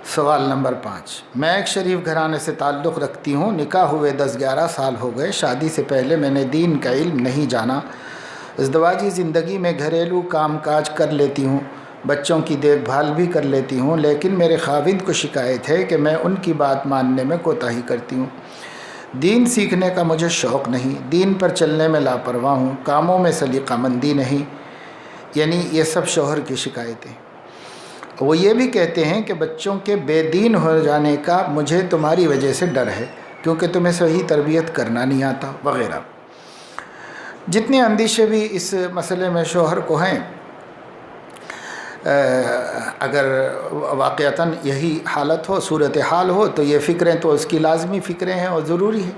سوال نمبر 5، میں ایک شریف گھرانے سے تعلق رکھتی ہوں، نکاح ہوئے 10-11 سال ہو گئے، شادی سے پہلے میں نے دین کا علم نہیں جانا، ازدواجی زندگی میں گھریلو کام کاج کر لیتی ہوں، بچوں کی دیکھ بھال بھی کر لیتی ہوں، لیکن میرے خاوند کو شکایت ہے کہ میں ان کی بات ماننے میں کوتاہی کرتی ہوں، دین سیکھنے کا مجھے شوق نہیں، دین پر چلنے میں لاپرواہ ہوں، کاموں میں سلیقہ مندی نہیں، یعنی یہ سب شوہر کی شکایتیں۔ وہ یہ بھی کہتے ہیں کہ بچوں کے بے دین ہو جانے کا مجھے تمہاری وجہ سے ڈر ہے کیونکہ تمہیں صحیح تربیت کرنا نہیں آتا وغیرہ۔ جتنے اندیشے بھی اس مسئلے میں شوہر کو ہیں، اگر واقعتاً یہی حالت ہو، صورتحال ہو، تو یہ فکریں تو اس کی لازمی فکریں ہیں اور ضروری ہیں،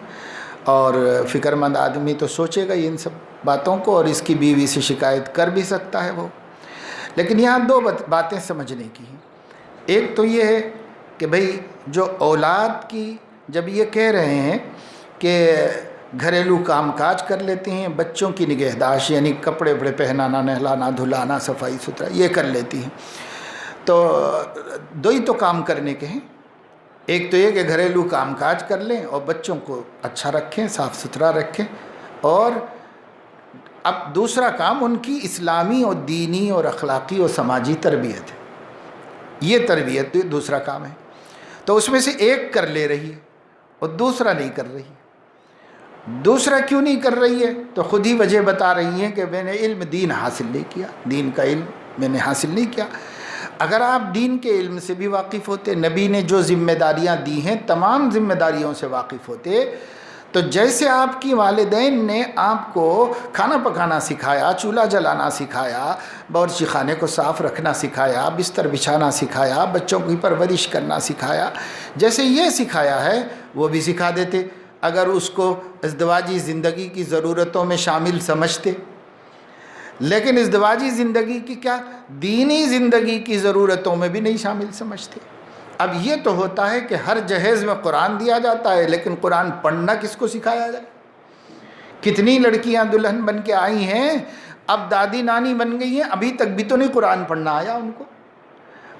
اور فکر مند آدمی تو سوچے گا ان سب باتوں کو، اور اس کی بیوی سے شکایت کر بھی سکتا ہے وہ۔ لیکن یہاں دو باتیں سمجھنے کی ہیں۔ ایک تو یہ ہے کہ بھئی جو اولاد کی جب یہ کہہ رہے ہیں کہ گھریلو کام کاج کر لیتے ہیں، بچوں کی نگہداشت یعنی کپڑے وپڑے پہنانا، نہلانا دھلانا، صفائی ستھرا یہ کر لیتی ہیں، تو دو ہی تو کام کرنے کے ہیں۔ ایک تو یہ کہ گھریلو کام کاج کر لیں اور بچوں کو اچھا رکھیں، صاف ستھرا رکھیں، اور اب دوسرا کام ان کی اسلامی اور دینی اور اخلاقی اور سماجی تربیت ہے، یہ تربیت دوسرا کام ہے۔ تو اس میں سے ایک کر لے رہی ہے اور دوسرا نہیں کر رہی ہے۔ دوسرا کیوں نہیں کر رہی ہے تو خود ہی وجہ بتا رہی ہیں کہ میں نے علم دین حاصل نہیں کیا، دین کا علم میں نے حاصل نہیں کیا۔ اگر آپ دین کے علم سے بھی واقف ہوتے، نبی نے جو ذمہ داریاں دی ہیں تمام ذمہ داریوں سے واقف ہوتے، تو جیسے آپ کی والدین نے آپ کو کھانا پکانا سکھایا، چولہا جلانا سکھایا، باورچی خانے کو صاف رکھنا سکھایا، بستر بچھانا سکھایا، بچوں کی پرورش کرنا سکھایا، جیسے یہ سکھایا ہے وہ بھی سکھا دیتے اگر اس کو ازدواجی زندگی کی ضرورتوں میں شامل سمجھتے۔ لیکن ازدواجی زندگی کی کیا، دینی زندگی کی ضرورتوں میں بھی نہیں شامل سمجھتے۔ اب یہ تو ہوتا ہے کہ ہر جہیز میں قرآن دیا جاتا ہے، لیکن قرآن پڑھنا کس کو سکھایا جائے؟ کتنی لڑکیاں دلہن بن کے آئی ہیں، اب دادی نانی بن گئی ہیں، ابھی تک بھی تو نہیں قرآن پڑھنا آیا ان کو۔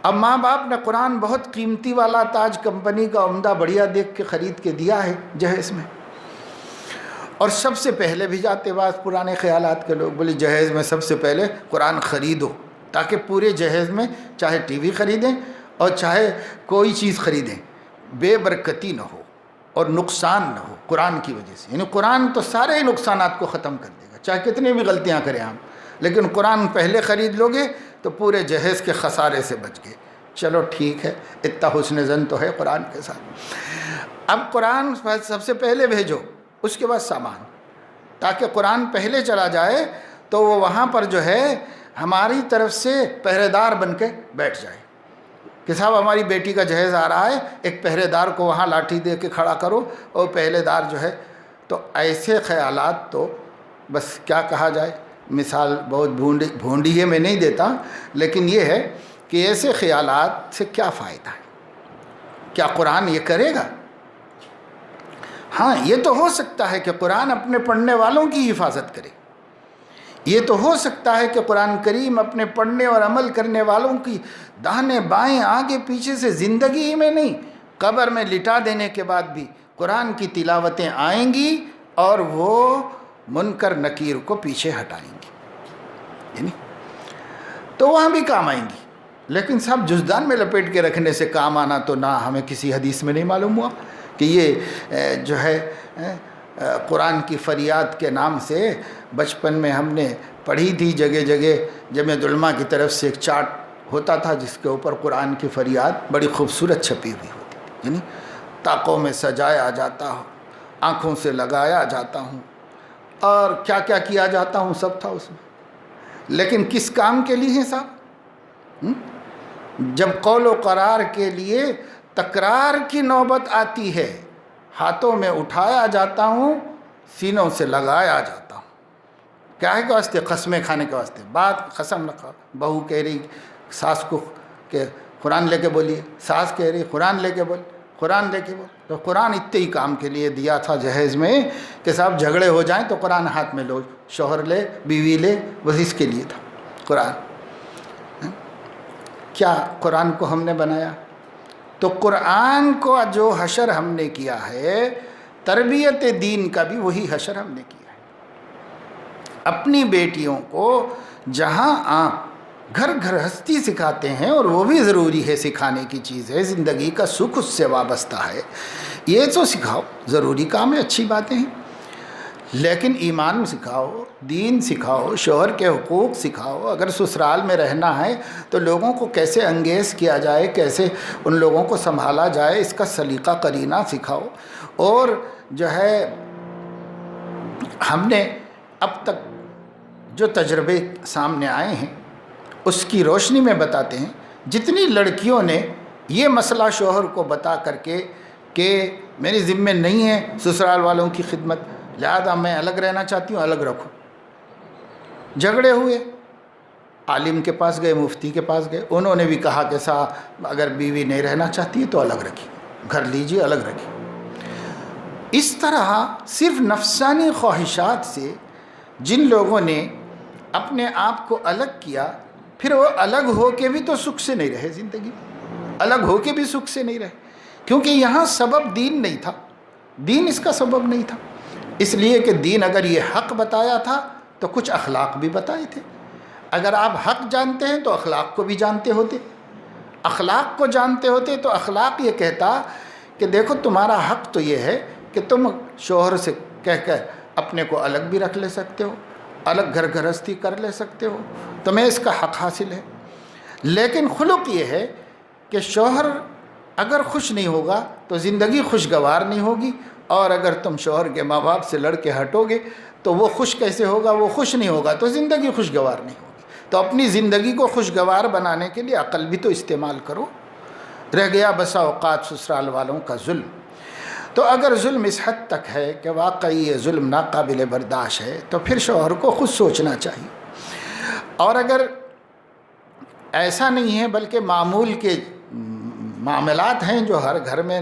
اب ماں باپ نے قرآن بہت قیمتی والا تاج کمپنی کا عمدہ بڑھیا دیکھ کے خرید کے دیا ہے جہیز میں، اور سب سے پہلے بھی جاتے بعض پرانے خیالات کے لوگ بولے جہیز میں سب سے پہلے قرآن خریدو، تاکہ پورے جہیز میں چاہے ٹی وی خریدیں اور چاہے کوئی چیز خریدیں بے برکتی نہ ہو اور نقصان نہ ہو قرآن کی وجہ سے۔ یعنی قرآن تو سارے نقصانات کو ختم کر دے گا، چاہے کتنی بھی غلطیاں کریں آپ، لیکن قرآن پہلے خرید لو گے تو پورے جہیز کے خسارے سے بچ گئے۔ چلو ٹھیک ہے، اتنا حسن زن تو ہے قرآن کے ساتھ۔ اب قرآن سب سے پہلے بھیجو، اس کے بعد سامان، تاکہ قرآن پہلے چلا جائے تو وہ وہاں پر جو ہے ہماری طرف سے پہرے دار بن کے بیٹھ جائے کہ صاحب ہماری بیٹی کا جہیز آ رہا ہے، ایک پہرے دار کو وہاں لاٹھی دے کے کھڑا کرو، اور پہرے دار جو ہے۔ تو ایسے خیالات تو بس کیا کہا جائے، مثال بہت بھونڈی ہے، میں نہیں دیتا، لیکن یہ ہے کہ ایسے خیالات سے کیا فائدہ ہے؟ کیا قرآن یہ کرے گا؟ ہاں یہ تو ہو سکتا ہے کہ قرآن اپنے پڑھنے والوں کی حفاظت کرے، یہ تو ہو سکتا ہے کہ قرآن کریم اپنے پڑھنے اور عمل کرنے والوں کی داہنے بائیں آگے پیچھے سے زندگی ہی میں نہیں، قبر میں لٹا دینے کے بعد بھی قرآن کی تلاوتیں آئیں گی اور وہ منکر نکیر کو پیچھے ہٹائیں گی، یعنی تو وہاں بھی کام آئیں گی۔ لیکن سب جزدان میں لپیٹ کے رکھنے سے کام آنا تو نہ ہمیں کسی حدیث میں نہیں معلوم ہوا کہ یہ جو ہے قرآن کی فریاد کے نام سے بچپن میں ہم نے پڑھی تھی جگہ جگہ، جامعۃ العلماء کی طرف سے ایک چارٹ ہوتا تھا جس کے اوپر قرآن کی فریاد بڑی خوبصورت چھپی ہوئی ہوتی تھی، یعنی طاقوں میں سجایا جاتا ہوں، آنکھوں سے لگایا جاتا ہوں، اور کیا کیا کیا جاتا ہوں سب تھا اس میں۔ لیکن کس کام کے لیے صاحب؟ جب قول و قرار کے لیے تکرار کی نوبت آتی ہے، ہاتھوں میں اٹھایا جاتا ہوں، سینوں سے لگایا جاتا ہوں۔ کیا ہے کے واسطے؟ قسمیں کھانے کے واسطے۔ بات قسم رکھا، بہو کہہ رہی ساس کو کہ قرآن لے کے بولیے، ساس کہہ رہی قرآن لے کے بول، قرآن لے کے بول۔ تو قرآن اتنے ہی کام کے لیے دیا تھا جہیز میں کہ صاحب جھگڑے ہو جائیں تو قرآن ہاتھ میں لو، شوہر لے بیوی لے، بس اس کے لیے تھا قرآن۔ کیا قرآن کو ہم نے بنایا؟ تو قرآن کو جو حشر ہم نے کیا ہے، تربیت دین کا بھی وہی حشر ہم نے کیا ہے۔ اپنی بیٹیوں کو جہاں آپ گھر گھرستی سکھاتے ہیں، اور وہ بھی ضروری ہے، سکھانے کی چیز ہے، زندگی کا سکھ اس سے وابستہ ہے، یہ تو سکھاؤ، ضروری کام ہے، اچھی باتیں ہیں، لیکن ایمان سکھاؤ، دین سکھاؤ، شوہر کے حقوق سکھاؤ۔ اگر سسرال میں رہنا ہے تو لوگوں کو کیسے انگیز کیا جائے، کیسے ان لوگوں کو سنبھالا جائے، اس کا سلیقہ قرینہ سکھاؤ۔ اور جو ہے ہم نے اب تک جو تجربے سامنے آئے ہیں اس کی روشنی میں بتاتے ہیں، جتنی لڑکیوں نے یہ مسئلہ شوہر کو بتا کر کے کہ میری ذمہ نہیں ہے سسرال والوں کی خدمت، لہذا میں الگ رہنا چاہتی ہوں، الگ رکھو، جھگڑے ہوئے، عالم کے پاس گئے، مفتی کے پاس گئے، انہوں نے بھی کہا کہ صاحب اگر بیوی نہیں رہنا چاہتی ہے تو الگ رکھیے، گھر لیجیے، الگ رکھیے۔ اس طرح صرف نفسانی خواہشات سے جن لوگوں نے اپنے آپ کو الگ کیا، پھر وہ الگ ہو کے بھی تو سکھ سے نہیں رہے، زندگی الگ ہو کے بھی سکھ سے نہیں رہے، کیونکہ یہاں سبب دین نہیں تھا، دین اس کا سبب نہیں تھا، اس لیے کہ دین اگر یہ حق بتایا تھا تو کچھ اخلاق بھی بتائے تھے۔ اگر آپ حق جانتے ہیں تو اخلاق کو بھی جانتے ہوتے، اخلاق کو جانتے ہوتے تو اخلاق یہ کہتا کہ دیکھو تمہارا حق تو یہ ہے کہ تم شوہر سے کہہ کر اپنے کو الگ بھی رکھ لے سکتے ہو، الگ گھر گھرستی کر لے سکتے ہو، تمہیں اس کا حق حاصل ہے۔ لیکن خلق یہ ہے کہ شوہر اگر خوش نہیں ہوگا تو زندگی خوشگوار نہیں ہوگی، اور اگر تم شوہر کے ماں باپ سے لڑ کے ہٹو گے تو وہ خوش کیسے ہوگا، وہ خوش نہیں ہوگا تو زندگی خوشگوار نہیں ہوگی۔ تو اپنی زندگی کو خوشگوار بنانے کے لیے عقل بھی تو استعمال کرو۔ رہ گیا بسا اوقات سسرال والوں کا ظلم۔ تو اگر ظلم اس حد تک ہے کہ واقعی یہ ظلم ناقابل برداشت ہے تو پھر شوہر کو خود سوچنا چاہیے، اور اگر ایسا نہیں ہے بلکہ معمول کے معاملات ہیں جو ہر گھر میں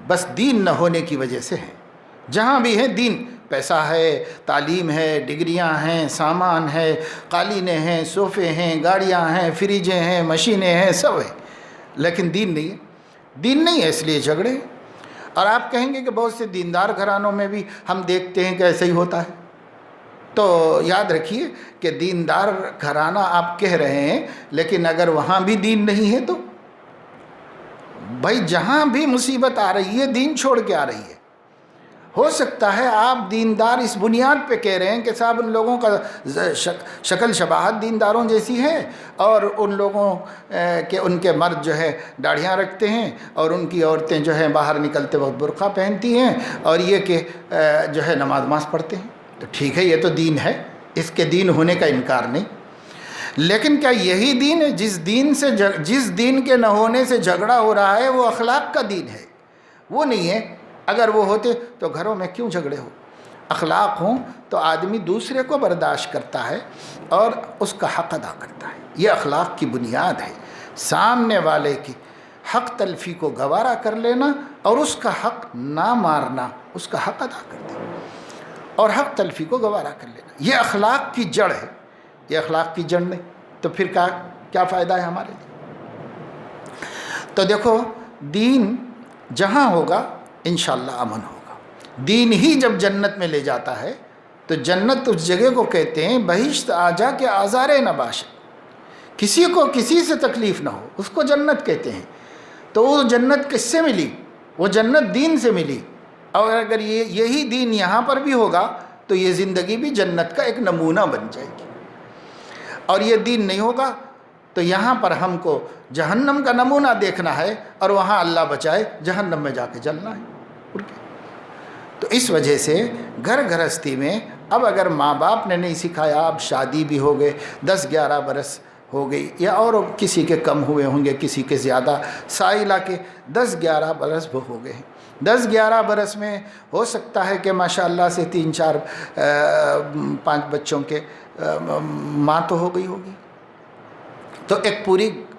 بس دین نہ ہونے کی وجہ سے ہیں، جہاں بھی ہے دین، پیسہ ہے، تعلیم ہے، ڈگریاں ہیں، سامان ہے، قالینیں ہیں، صوفے ہیں، گاڑیاں ہیں، فریجیں ہیں، مشینیں ہیں، سب ہے، لیکن دین نہیں ہے، دین نہیں ہے، اس لیے جھگڑے۔ اور آپ کہیں گے کہ بہت سے دیندار گھرانوں میں بھی ہم دیکھتے ہیں کہ ایسا ہی ہوتا ہے، تو یاد رکھیے کہ دیندار گھرانہ آپ کہہ رہے ہیں، لیکن اگر وہاں بھی دین نہیں ہے تو بھائی جہاں بھی مصیبت آ رہی ہے دین چھوڑ کے آ رہی ہے۔ ہو سکتا ہے آپ دیندار اس بنیاد پہ کہہ رہے ہیں کہ صاحب ان لوگوں کا شکل شباہت دینداروں جیسی ہے، اور ان لوگوں کہ ان کے مرد جو ہے داڑھیاں رکھتے ہیں اور ان کی عورتیں جو ہیں باہر نکلتے وقت برقع پہنتی ہیں، اور یہ کہ جو ہے نماز پڑھتے ہیں، تو ٹھیک ہے، یہ تو دین ہے، اس کے دین ہونے کا انکار نہیں، لیکن کیا یہی دین ہے؟ جس دین کے نہ ہونے سے جھگڑا ہو رہا ہے وہ اخلاق کا دین ہے، وہ نہیں ہے۔ اگر وہ ہوتے تو گھروں میں کیوں جھگڑے ہو؟ اخلاق ہوں تو آدمی دوسرے کو برداشت کرتا ہے اور اس کا حق ادا کرتا ہے، یہ اخلاق کی بنیاد ہے۔ سامنے والے کی حق تلفی کو گوارا کر لینا اور اس کا حق نہ مارنا، اس کا حق ادا کر دینا اور حق تلفی کو گوارا کر لینا، یہ اخلاق کی جڑ ہے۔ یہ اخلاق کی جڑ نہیں تو پھر کیا فائدہ ہے ہمارے لیے؟ تو دیکھو دین جہاں ہوگا انشاءاللہ امن ہوگا۔ دین ہی جب جنت میں لے جاتا ہے تو جنت اس جگہ کو کہتے ہیں بہشت آجا کے آزارے نباش، کسی کو کسی سے تکلیف نہ ہو، اس کو جنت کہتے ہیں۔ تو وہ جنت کس سے ملی؟ وہ جنت دین سے ملی، اور اگر یہی دین یہاں پر بھی ہوگا تو یہ زندگی بھی جنت کا ایک نمونہ بن جائے گی، اور یہ دین نہیں ہوگا تو یہاں پر ہم کو جہنم کا نمونہ دیکھنا ہے، اور وہاں اللہ بچائے جہنم میں جا کے جلنا ہے۔ تو اس وجہ سے گھر گھرستی میں اب اگر ماں باپ نے نہیں سکھایا، اب شادی بھی ہو گئے، 10-11 برس ہو گئی، یا اور کسی کے کم ہوئے ہوں گے، کسی کے زیادہ، سائلہ کے 10-11 برس ہو گئے ہیں۔ 10-11 برس میں ہو سکتا ہے کہ ماشاءاللہ سے 3-4-5 بچوں کے ماں تو ہو گئی ہوگی، تو ایک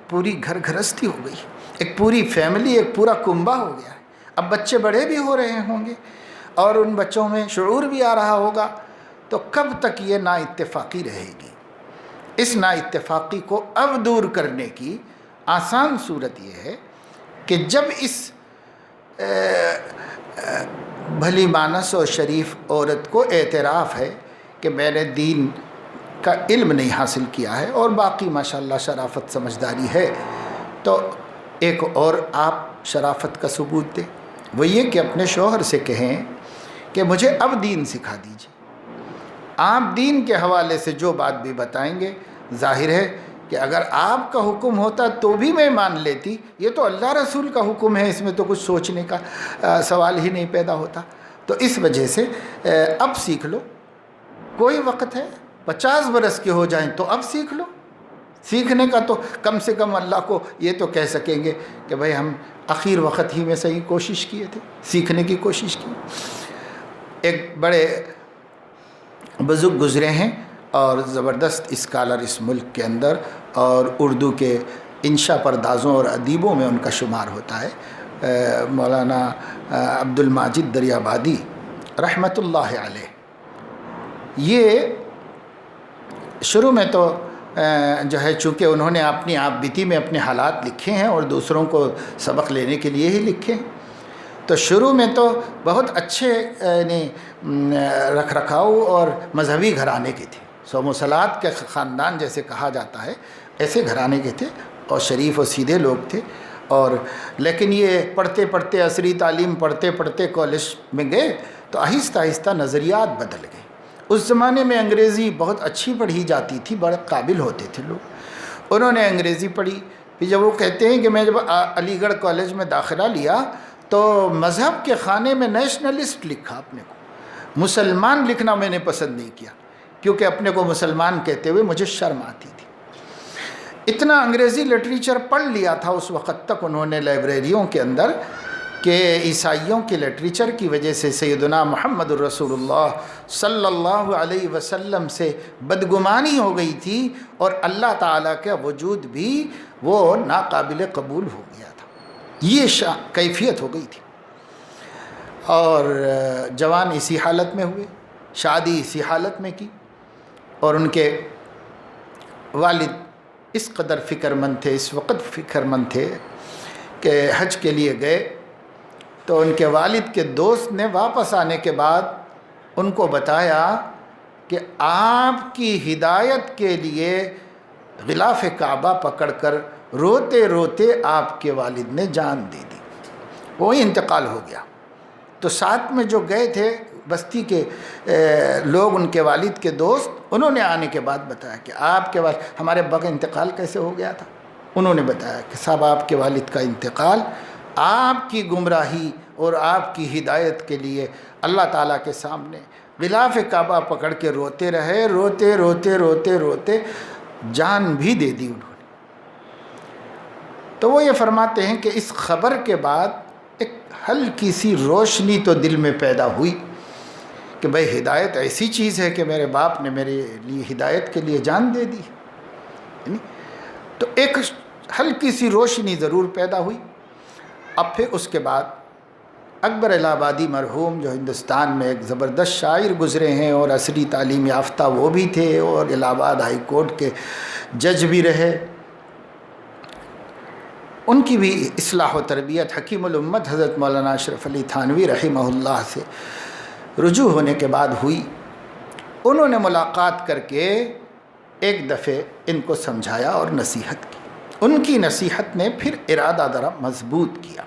پوری گھر گھرستی ہو گئی، ایک پوری فیملی، ایک پورا کنبہ ہو گیا ہے۔ اب بچے بڑے بھی ہو رہے ہوں گے اور ان بچوں میں شعور بھی آ رہا ہوگا، تو کب تک یہ نا اتفاقی رہے گی؟ اس نا اتفاقی کو اب دور کرنے کی آسان صورت یہ ہے کہ جب اس بھلی مانس اور شریف عورت کو اعتراف ہے کہ میں نے دین کا علم نہیں حاصل کیا ہے اور باقی ماشاءاللہ شرافت سمجھداری ہے، تو ایک اور آپ شرافت کا ثبوت دیں، وہ یہ کہ اپنے شوہر سے کہیں کہ مجھے اب دین سکھا دیجیے۔ آپ دین کے حوالے سے جو بات بھی بتائیں گے، ظاہر ہے کہ اگر آپ کا حکم ہوتا تو بھی میں مان لیتی، یہ تو اللہ رسول کا حکم ہے، اس میں تو کچھ سوچنے کا سوال ہی نہیں پیدا ہوتا۔ تو اس وجہ سے اب سیکھ لو، کوئی وقت ہے، 50 برس کے ہو جائیں تو اب سیکھ لو۔ سیکھنے کا تو کم سے کم اللہ کو یہ تو کہہ سکیں گے کہ بھئی ہم اخیر وقت ہی میں صحیح کوشش کیے تھے، سیکھنے کی کوشش کی۔ ایک بڑے بزرگ گزرے ہیں اور زبردست اسکالر اس ملک کے اندر، اور اردو کے انشا پردازوں اور ادیبوں میں ان کا شمار ہوتا ہے، مولانا عبد الماجد دریابادی رحمۃ اللہ علیہ۔ یہ شروع میں تو جو ہے چونکہ انہوں نے اپنی آپ بیتی میں اپنے حالات لکھے ہیں اور دوسروں کو سبق لینے کے لیے ہی لکھے ہیں، تو شروع میں تو بہت اچھے رکھ رکھاؤ اور مذہبی گھرانے کے تھے، صوم و صلات کے خاندان جیسے کہا جاتا ہے ایسے گھرانے کے تھے، اور شریف و سیدھے لوگ تھے۔ اور لیکن یہ پڑھتے پڑھتے عصری تعلیم پڑھتے پڑھتے کالج میں گئے تو آہستہ آہستہ نظریات بدل گئے۔ اس زمانے میں انگریزی بہت اچھی پڑھی جاتی تھی، بڑے قابل ہوتے تھے لوگ، انہوں نے انگریزی پڑھی۔ پھر جب وہ کہتے ہیں کہ میں جب علی گڑھ کالج میں داخلہ لیا تو مذہب کے خانے میں نیشنلسٹ لکھا اپنے کو، مسلمان لکھنا میں نے پسند نہیں کیا، کیونکہ اپنے کو مسلمان کہتے ہوئے مجھے شرم آتی تھی۔ اتنا انگریزی لٹریچر پڑھ لیا تھا اس وقت تک انہوں نے لائبریریوں کے اندر کہ عیسائیوں کے لٹریچر کی وجہ سے سیدنا محمد الرسول اللہ صلی اللہ علیہ وسلم سے بدگمانی ہو گئی تھی، اور اللہ تعالیٰ کا وجود بھی وہ ناقابل قبول ہو گیا تھا، یہ کیفیت ہو گئی تھی۔ اور جوان اسی حالت میں ہوئے، شادی اسی حالت میں کی، اور ان کے والد اس قدر فکر مند تھے، اس وقت فکر مند تھے کہ حج کے لیے گئے تو ان کے والد کے دوست نے واپس آنے کے بعد ان کو بتایا کہ آپ کی ہدایت کے لیے غلاف کعبہ پکڑ کر روتے روتے آپ کے والد نے جان دے دی، وہی انتقال ہو گیا۔ تو ساتھ میں جو گئے تھے بستی کے لوگ، ان کے والد کے دوست، انہوں نے آنے کے بعد بتایا کہ آپ کے والد، ہمارے ابا کا انتقال کیسے ہو گیا تھا؟ انہوں نے بتایا کہ صاحب آپ کے والد کا انتقال آپ کی گمراہی اور آپ کی ہدایت کے لیے اللہ تعالیٰ کے سامنے غلاف کعبہ پکڑ کے روتے رہے، روتے روتے روتے روتے جان بھی دے دی انہوں نے۔ تو وہ یہ فرماتے ہیں کہ اس خبر کے بعد ایک ہلکی سی روشنی تو دل میں پیدا ہوئی کہ بھئی ہدایت ایسی چیز ہے کہ میرے باپ نے میرے لیے ہدایت کے لیے جان دے دی، تو ایک ہلکی سی روشنی ضرور پیدا ہوئی۔ اب پھر اس کے بعد اکبر الہ آبادی مرحوم جو ہندوستان میں ایک زبردست شاعر گزرے ہیں اور عصری تعلیم یافتہ وہ بھی تھے اور الہ آباد ہائی کورٹ کے جج بھی رہے، ان کی بھی اصلاح و تربیت حکیم الامت حضرت مولانا اشرف علی تھانوی رحمہ اللہ سے رجوع ہونے کے بعد ہوئی۔ انہوں نے ملاقات کر کے ایک دفعہ ان کو سمجھایا اور نصیحت کی، ان کی نصیحت نے پھر ارادہ ذرا مضبوط کیا۔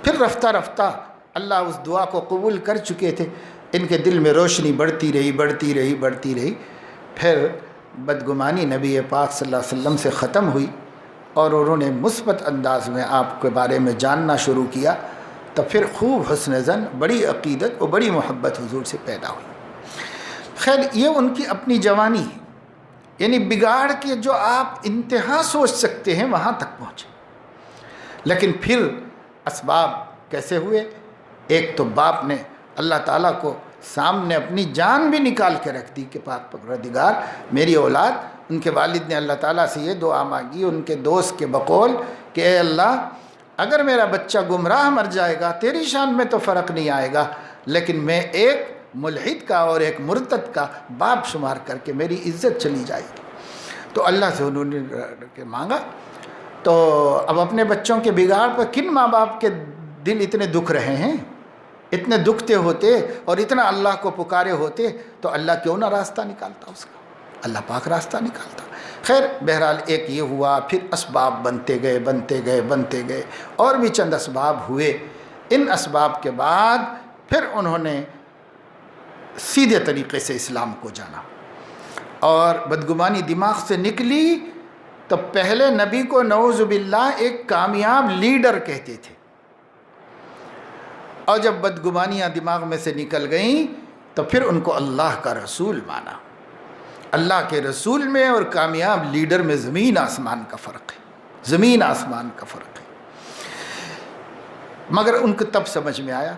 پھر رفتہ رفتہ اللہ اس دعا کو قبول کر چکے تھے، ان کے دل میں روشنی بڑھتی رہی بڑھتی رہی بڑھتی رہی، پھر بدگمانی نبی پاک صلی اللہ علیہ وسلم سے ختم ہوئی اور انہوں نے مثبت انداز میں آپ کے بارے میں جاننا شروع کیا، تو پھر خوب حسن ظن، بڑی عقیدت اور بڑی محبت حضور سے پیدا ہوئی۔ خیر یہ ان کی اپنی جوانی ہے، یعنی بگاڑ کے جو آپ انتہا سوچ سکتے ہیں وہاں تک پہنچے، لیکن پھر اسباب کیسے ہوئے؟ ایک تو باپ نے اللہ تعالیٰ کو سامنے اپنی جان بھی نکال کے رکھ دی کہ پاک پروردگار میری اولاد، ان کے والد نے اللہ تعالیٰ سے یہ دعا مانگی ان کے دوست کے بقول کہ اے اللہ اگر میرا بچہ گمراہ مر جائے گا تیری شان میں تو فرق نہیں آئے گا، لیکن میں ایک ملحد کا اور ایک مرتد کا باپ شمار کر کے میری عزت چلی جائے گی۔ تو اللہ سے انہوں نے مانگا، تو اب اپنے بچوں کے بگاڑ پر کن ماں باپ کے دل اتنے دکھ رہے ہیں؟ اتنے دکھتے ہوتے اور اتنا اللہ کو پکارے ہوتے تو اللہ کیوں نہ راستہ نکالتا اس کا؟ اللہ پاک راستہ نکالتا۔ خیر بہرحال ایک یہ ہوا، پھر اسباب بنتے گئے اور بھی چند اسباب ہوئے۔ ان اسباب کے بعد پھر انہوں نے سیدھے طریقے سے اسلام کو جانا اور بدگمانی دماغ سے نکلی تو پہلے نبی کو نعوذ باللہ ایک کامیاب لیڈر کہتے تھے، اور جب بدگمانیاں دماغ میں سے نکل گئیں تو پھر ان کو اللہ کا رسول مانا۔ اللہ کے رسول میں اور کامیاب لیڈر میں زمین آسمان کا فرق ہے، زمین آسمان کا فرق ہے۔ مگر ان کو تب سمجھ میں آیا۔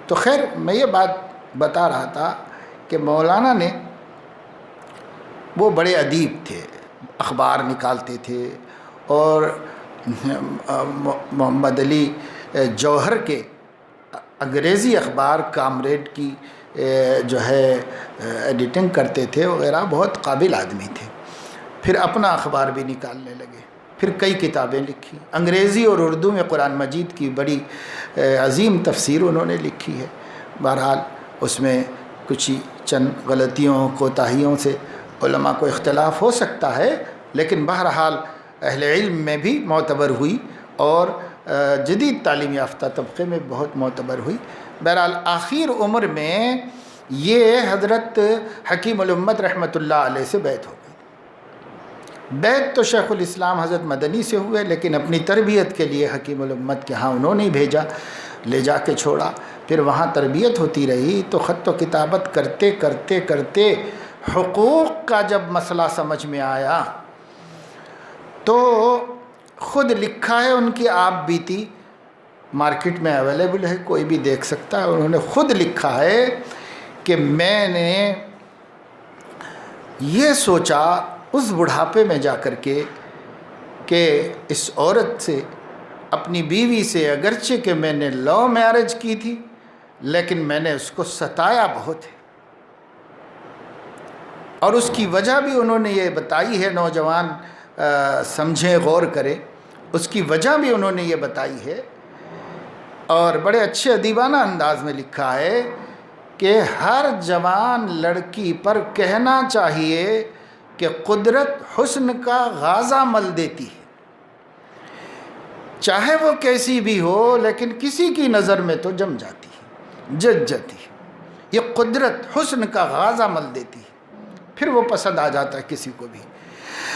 تو خیر میں یہ بات بتا رہا تھا کہ مولانا نے، وہ بڑے ادیب تھے، اخبار نکالتے تھے، اور محمد علی جوہر کے انگریزی اخبار کامریڈ کی جو ہے ایڈیٹنگ کرتے تھے وغیرہ، بہت قابل آدمی تھے۔ پھر اپنا اخبار بھی نکالنے لگے، پھر کئی کتابیں لکھی، انگریزی اور اردو میں قرآن مجید کی بڑی عظیم تفسیر انہوں نے لکھی ہے۔ بہرحال اس میں کچھ چند غلطیوں کوتاہیوں سے علماء کو اختلاف ہو سکتا ہے، لیکن بہرحال اہل علم میں بھی معتبر ہوئی اور جدید تعلیم یافتہ طبقے میں بہت معتبر ہوئی۔ بہرحال آخر عمر میں یہ حضرت حکیم الامت رحمۃ اللہ علیہ سے بیعت ہو گئی۔ بیعت تو شیخ الاسلام حضرت مدنی سے ہوئے، لیکن اپنی تربیت کے لیے حکیم الامت کے ہاں انہوں نے بھیجا، لے جا کے چھوڑا، پھر وہاں تربیت ہوتی رہی۔ تو خط و کتابت کرتے کرتے کرتے حقوق کا جب مسئلہ سمجھ میں آیا تو خود لکھا ہے، ان کی آپ بیتی مارکیٹ میں اویلیبل ہے، کوئی بھی دیکھ سکتا ہے۔ انہوں نے خود لکھا ہے کہ میں نے یہ سوچا اس بڑھاپے میں جا کر کے کہ اس عورت سے، اپنی بیوی سے، اگرچہ کہ میں نے لو میرج کی تھی لیکن میں نے اس کو ستایا بہت ہے، اور اس کی وجہ بھی انہوں نے یہ بتائی ہے۔ نوجوان سمجھیں، غور کریں، اس کی وجہ بھی انہوں نے یہ بتائی ہے، اور بڑے اچھے ادیبانہ انداز میں لکھا ہے کہ ہر جوان لڑکی پر کہنا چاہیے کہ قدرت حسن کا غازہ مل دیتی ہے، چاہے وہ کیسی بھی ہو لیکن کسی کی نظر میں تو جم جاتی ہے، جج جاتی ہے۔ یہ قدرت حسن کا غازہ مل دیتی ہے، پھر وہ پسند آ جاتا ہے کسی کو بھی۔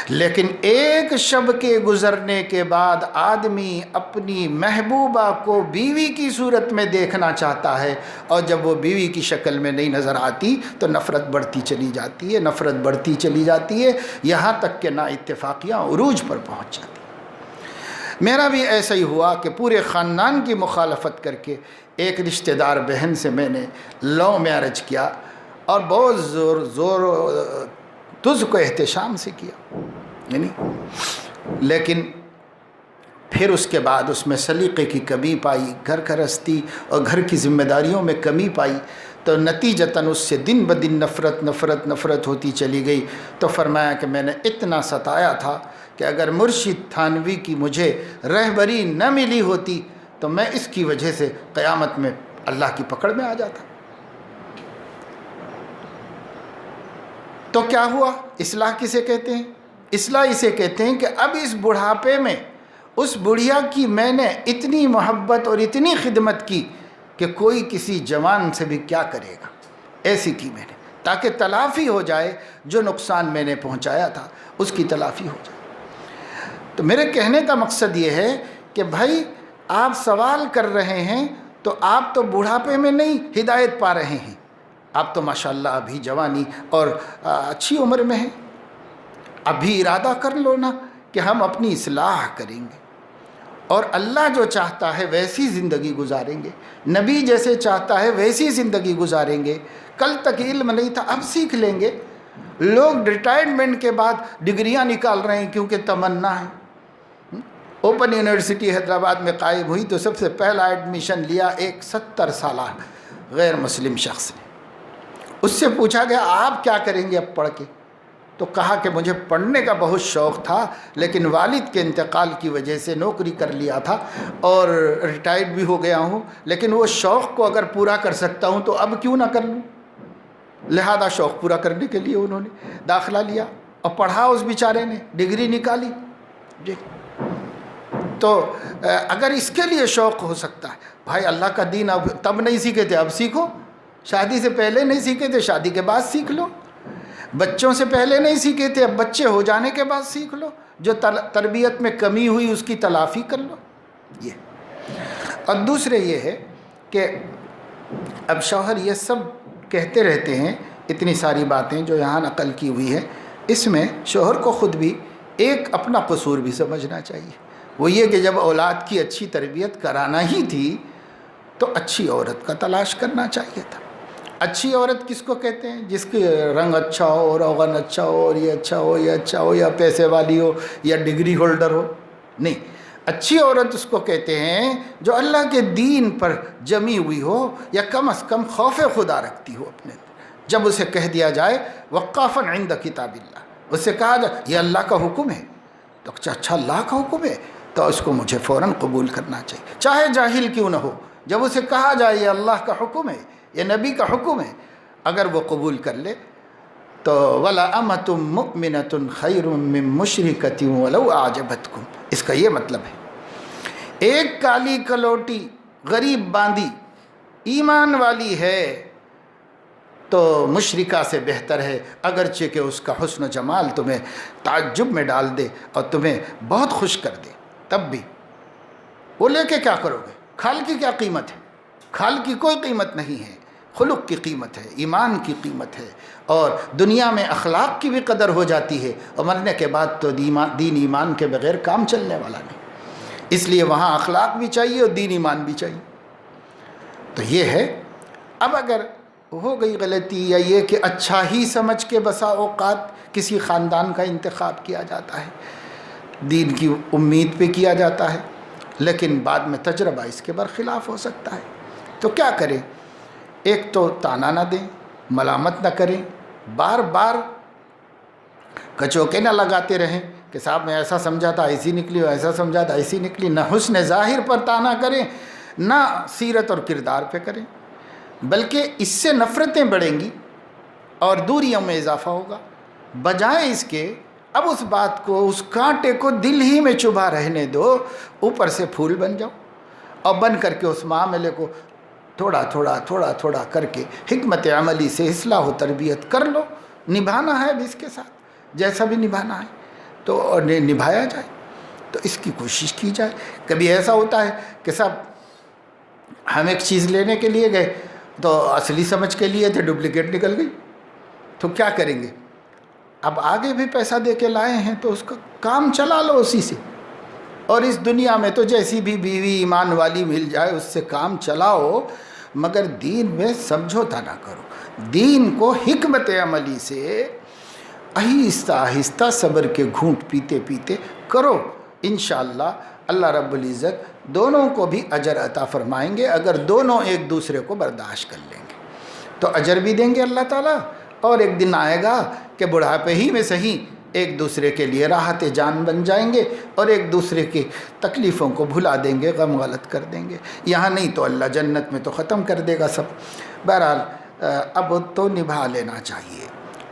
لیکن ایک شب کے گزرنے کے بعد آدمی اپنی محبوبہ کو بیوی کی صورت میں دیکھنا چاہتا ہے، اور جب وہ بیوی کی شکل میں نہیں نظر آتی تو نفرت بڑھتی چلی جاتی ہے، نفرت بڑھتی چلی جاتی ہے، یہاں تک کہ نا اتفاقیاں عروج پر پہنچ جاتی ہیں۔ میرا بھی ایسا ہی ہوا کہ پورے خاندان کی مخالفت کر کے ایک رشتہ دار بہن سے میں نے لو میرج کیا، اور بہت زور تجھ کو احتشام سے کیا، یعنی لیکن پھر اس کے بعد اس میں سلیقے کی کمی پائی، گھر گھرستی اور گھر کی ذمہ داریوں میں کمی پائی، تو نتیجتاً اس سے دن بدن نفرت ہوتی چلی گئی۔ تو فرمایا کہ میں نے اتنا ستایا تھا کہ اگر مرشد تھانوی کی مجھے رہبری نہ ملی ہوتی تو میں اس کی وجہ سے قیامت میں اللہ کی پکڑ میں آ جاتا۔ تو کیا ہوا؟ اصلاح کسے کہتے ہیں؟ اصلاح اسے کہتے ہیں کہ اب اس بڑھاپے میں اس بڑھیا کی میں نے اتنی محبت اور اتنی خدمت کی کہ کوئی کسی جوان سے بھی کیا کرے گا، ایسی کی میں نے، تاکہ تلافی ہو جائے، جو نقصان میں نے پہنچایا تھا اس کی تلافی ہو جائے۔ تو میرے کہنے کا مقصد یہ ہے کہ بھائی آپ سوال کر رہے ہیں تو آپ تو بڑھاپے میں نہیں ہدایت پا رہے ہیں، آپ تو ماشاءاللہ ابھی جوانی اور اچھی عمر میں ہیں۔ ابھی ارادہ کر لو نا کہ ہم اپنی اصلاح کریں گے، اور اللہ جو چاہتا ہے ویسی زندگی گزاریں گے، نبی جیسے چاہتا ہے ویسی زندگی گزاریں گے۔ کل تک علم نہیں تھا، اب سیکھ لیں گے۔ لوگ ریٹائرمنٹ کے بعد ڈگریاں نکال رہے ہیں کیونکہ تمنا ہے۔ اوپن یونیورسٹی حیدرآباد میں قائم ہوئی تو سب سے پہلا ایڈمیشن لیا ایک 70 سالہ غیر مسلم شخص نے۔ اس سے پوچھا گیا آپ کیا کریں گے اب پڑھ کے؟ تو کہا کہ مجھے پڑھنے کا بہت شوق تھا، لیکن والد کے انتقال کی وجہ سے نوکری کر لیا تھا اور ریٹائرڈ بھی ہو گیا ہوں، لیکن وہ شوق کو اگر پورا کر سکتا ہوں تو اب کیوں نہ کر لوں۔ لہذا شوق پورا کرنے کے لیے انہوں نے داخلہ لیا اور پڑھا، اس بیچارے نے ڈگری نکالی جی۔ تو اگر اس کے لیے شوق ہو سکتا ہے، بھائی اللہ کا دین اب تب نہیں سیکھے تھے، اب سیکھو۔ شادی سے پہلے نہیں سیکھے تھے، شادی کے بعد سیکھ لو۔ بچوں سے پہلے نہیں سیکھے تھے، اب بچے ہو جانے کے بعد سیکھ لو۔ جو تربیت میں کمی ہوئی اس کی تلافی کر لو۔ یہ اور دوسرے یہ ہے کہ اب شوہر یہ سب کہتے رہتے ہیں، اتنی ساری باتیں جو یہاں نقل کی ہوئی ہے، اس میں شوہر کو خود بھی ایک اپنا قصور بھی سمجھنا چاہیے۔ وہ یہ کہ جب اولاد کی اچھی تربیت کرانا ہی تھی تو اچھی عورت کا تلاش کرنا چاہیے تھا۔ اچھی عورت کس کو کہتے ہیں؟ جس کے رنگ اچھا ہو، روغن اچھا ہو، اور یہ اچھا ہو، یہ اچھا ہو، یا پیسے والی ہو، یا ڈگری ہولڈر ہو، نہیں۔ اچھی عورت اس کو کہتے ہیں جو اللہ کے دین پر جمی ہوئی ہو، یا کم از کم خوف خدا رکھتی ہو اپنے۔ جب اسے کہہ دیا جائے وقافاً عند کتاب اللہ، اسے کہا جائے یہ اللہ کا حکم ہے، تو اچھا اللہ کا حکم ہے تو اس کو مجھے فوراً قبول کرنا چاہیے، چاہے جاہل کیوں نہ ہو۔ جب اسے کہا جائے یہ اللہ کا حکم ہے، یہ نبی کا حکم ہے، اگر وہ قبول کر لے تو وَلَأَمَةٌ مُؤْمِنَةٌ خَيْرٌ مِّن مُشْرِكَةٍ وَلَوْ أَعْجَبَتْكُمْ۔ اس کا یہ مطلب ہے ایک کالی کلوٹی غریب باندی ایمان والی ہے تو مشرکہ سے بہتر ہے، اگرچہ کہ اس کا حسن و جمال تمہیں تعجب میں ڈال دے اور تمہیں بہت خوش کر دے، تب بھی وہ لے کے کیا کرو گے؟ کھال کی کیا قیمت ہے؟ کھال کی کوئی قیمت نہیں ہے، خلق کی قیمت ہے، ایمان کی قیمت ہے، اور دنیا میں اخلاق کی بھی قدر ہو جاتی ہے، اور مرنے کے بعد تو دین ایمان کے بغیر کام چلنے والا نہیں، اس لیے وہاں اخلاق بھی چاہیے اور دین ایمان بھی چاہیے۔ تو یہ ہے۔ اب اگر ہو گئی غلطی، یا یہ کہ اچھا ہی سمجھ کے بسا اوقات کسی خاندان کا انتخاب کیا جاتا ہے، دین کی امید پہ کیا جاتا ہے، لیکن بعد میں تجربہ اس کے برخلاف ہو سکتا ہے، تو کیا کریں؟ ایک تو تانا نہ دیں، ملامت نہ کریں، بار بار کچوکے نہ لگاتے رہیں کہ صاحب میں ایسا سمجھا تھا ایسی نکلی، ایسا سمجھا تھا ایسی نکلی۔ نہ حسن ظاہر پر تانا کریں، نہ سیرت اور کردار پہ کریں، بلکہ اس سے نفرتیں بڑھیں گی اور دوریوں میں اضافہ ہوگا۔ بجائے اس کے اب اس بات کو، اس کانٹے کو دل ہی میں چبھا رہنے دو، اوپر سے پھول بن جاؤ، اور بن کر کے اس معاملے کو تھوڑا تھوڑا کر کے حکمت عملی سے اصلاح و تربیت کر لو۔ نبھانا ہے اب اس کے ساتھ، جیسا بھی نبھانا ہے تو نبھایا جائے، تو اس کی کوشش کی جائے۔ کبھی ایسا ہوتا ہے کہ صاحب ہم ایک چیز لینے کے لیے گئے تو اصلی سمجھ کے لیے تھے، ڈپلیکیٹ نکل گئی، تو کیا کریں گے؟ اب آگے بھی پیسہ دے کے لائے ہیں تو اس کا کام چلا لو اسی سے، اور اس دنیا میں تو جیسی بھی بیوی ایمان والی مل جائے اس سے کام چلاؤ، مگر دین میں سمجھوتا نہ کرو۔ دین کو حکمت عملی سے آہستہ آہستہ صبر کے گھونٹ پیتے پیتے کرو، انشاءاللہ اللہ رب العزت دونوں کو بھی اجر عطا فرمائیں گے۔ اگر دونوں ایک دوسرے کو برداشت کر لیں گے تو اجر بھی دیں گے اللہ تعالیٰ، اور ایک دن آئے گا کہ بڑھاپے ہی میں صحیح ایک دوسرے کے لیے راحت جان بن جائیں گے، اور ایک دوسرے کی تکلیفوں کو بھلا دیں گے، غم غلط کر دیں گے۔ یہاں نہیں تو اللہ جنت میں تو ختم کر دے گا سب۔ بہرحال اب تو نبھا لینا چاہیے۔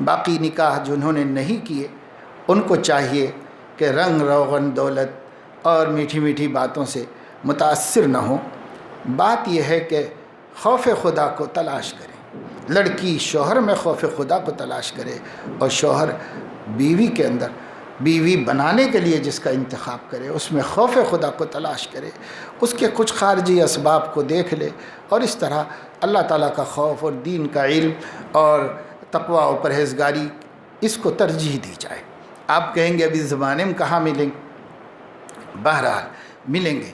باقی نکاح جنہوں نے نہیں کیے ان کو چاہیے کہ رنگ روغن دولت اور میٹھی میٹھی باتوں سے متاثر نہ ہوں۔ بات یہ ہے کہ خوف خدا کو تلاش کریں، لڑکی شوہر میں خوف خدا کو تلاش کرے، اور شوہر بیوی کے اندر بیوی بنانے کے لیے جس کا انتخاب کرے اس میں خوف خدا کو تلاش کرے، اس کے کچھ خارجی اسباب کو دیکھ لے، اور اس طرح اللہ تعالیٰ کا خوف اور دین کا علم اور تقوی و پرہیزگاری اس کو ترجیح دی جائے۔ آپ کہیں گے ابھی زمانے میں کہاں ملیں گے؟ بہرحال ملیں گے،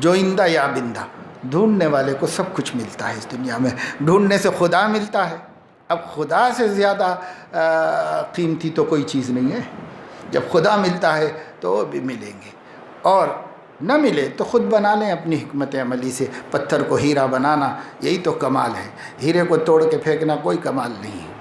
جوئندہ یا بندہ، ڈھونڈنے والے کو سب کچھ ملتا ہے اس دنیا میں۔ ڈھونڈنے سے خدا ملتا ہے، اب خدا سے زیادہ قیمتی تو کوئی چیز نہیں ہے۔ جب خدا ملتا ہے تو وہ بھی ملیں گے، اور نہ ملے تو خود بنا لیں اپنی حکمت عملی سے۔ پتھر کو ہیرا بنانا یہی تو کمال ہے، ہیرے کو توڑ کے پھینکنا کوئی کمال نہیں ہے۔